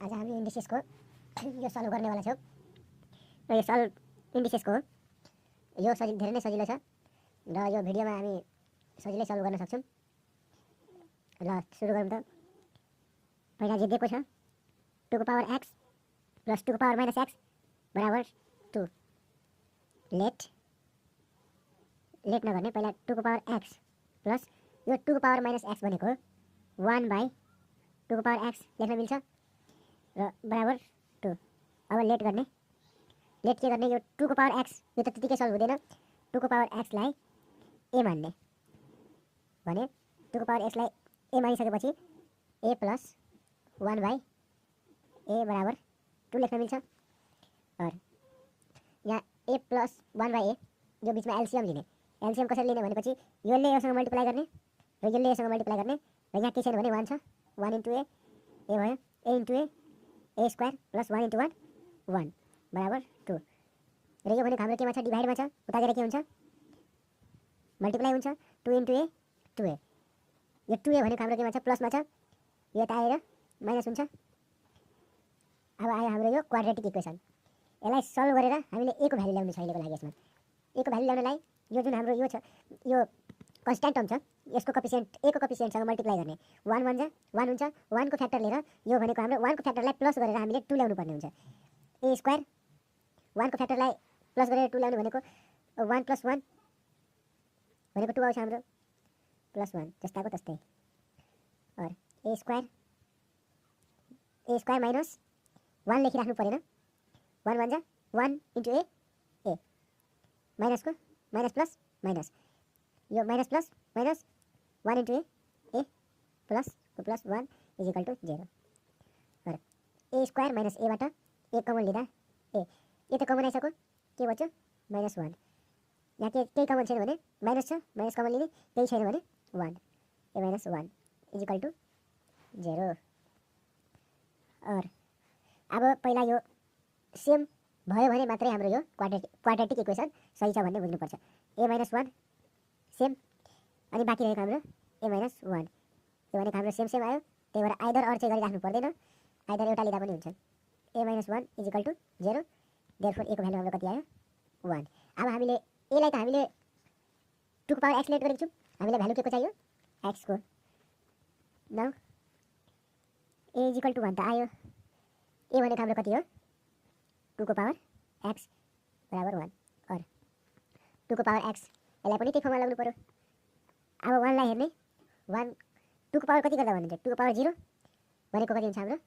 आज हामी इन्डिसेसको यो सल्भ गर्नेवाला छौँ र यो सल्भ इन्डिसेसको हो। यो धेरै नै सजिलो छ र यो भिडियोमा हामी सजिलै सल्भ गर्न सक्छौँ। ल सुरु गरौँ त। पहिला जे दिएको छ 2 को पावर x प्लस 2 को पावर माइनस x बराबर 2। लेट नगर्ने, पहिला 2 को पावर x प्लस यो 2 को पावर माइनस x भनेको 1 बाई 2 को पावर x लेख्न मिल्छ र बराबर 2। अब लेट गर्ने, लेट के गर्ने, यो 2 को पावर x यो त त्यतिकै सल्भ हुँदैन। 2 को पावर x लाई a मान्ने भने 2 को पावर x लाई a मानिसकेपछि a plus 1 by a बराबर 2 लेख्न मिल्छ। और यहाँ a प्लस 1 बाई a जो बिचमा एलसीएम लिने, एलसीएम कसरी लिने भनेपछि यसले योसँग मल्टिप्लाई गर्ने र यसले योसँग मल्टिप्लाई गर्ने र यहाँ के छैन भने 1 छ, 1 इन्टु a भयो, a into a square plus 1 into 1 1 बराबर 2। र यो भनेको हाम्रो केमा छ, डिभाइडमा छ, उता गएर के हुन्छ मल्टिप्लाई हुन्छ। 2 इन्टु a 2a, यो 2a भनेको हाम्रो केमा छ प्लसमा छ, यो यता आएर माइनस हुन्छ। अब आयो हाम्रो यो क्वाड्रेटिक इक्वेसन। यसलाई सल्भ गरेर हामीले a को भ्यालु ल्याउनु छ अहिलेको लागि। यसमा a को भ्यालु ल्याउनलाई यो जुन हाम्रो यो छ, यो कन्स्ट्यान्ट टर्म छ, यसको कोफिसिएन्ट a को कोफिसिएन्टसँग मल्टिप्लाई गर्ने, 1 1 हुन्छ, 1 को फ्याक्टर लिएर यो भनेको हाम्रो 1 को फ्याक्टरलाई प्लस गरेर हामीले 2 ल्याउनु पर्ने हुन्छ। a स्क्वायर 1 को फ्याक्टरलाई प्लस गरेर 2 ल्याउनु भनेको 1 प्लस 1 भनेको 2 आउँछ हाम्रो, प्लस 1 जस्ताको तस्तै। और a स्क्वायर माइनस 1 लेखिराख्नु परेन, 1 1 1 इन्टु a माइनसको माइनस प्लस माइनस, यो minus plus minus 1 into a plus को प्लस 1 इज इक्वल टु 0। और a स्क्वायर माइनस a बाट a कमन लिँदा a त कमन आइसक्यो, के बच्यो माइनस 1। यहाँ केही कमन छैन भने माइनस छ, माइनस कमन लिने, केही छैन भने 1, a minus 1 is equal to 0। और अब पहिला यो सेम भयो भने मात्रै हाम्रो यो क्वाड्रेटिक इक्वेसन सही छ भन्ने बुझ्नुपर्छ। a माइनस 1 सेम अनि बाँकी रहेको हाम्रो a माइनस 1, यो भनेको हाम्रो सेम सेम आयो, त्यही भएर आइदर अर चाहिँ गरिराख्नु पर्दैन, आइदर एउटा लिँदा पनि हुन्छ। a minus 1 is equal to 0, therefore a को भ्यालु हाम्रो कति आयो 1। अब हामीले a लाई त हामीले 2 को पावर x लेट गरेको छौँ, हामीलाई भ्यालु के को चाहियो x को। Now a is equal to 1 त आयो, a भनेको हाम्रो कति हो 2 को पावर x बराबर 1। और 2 को पावर x यसलाई पनि त्यही फर्ममा लगाउनु पर्यो। अब 1 लाई हेर्ने, 1 2 को पावर कति गर्दा भन्नुहुन्छ, 2 को पावर 0 भनेको कति हुन्छ हाम्रो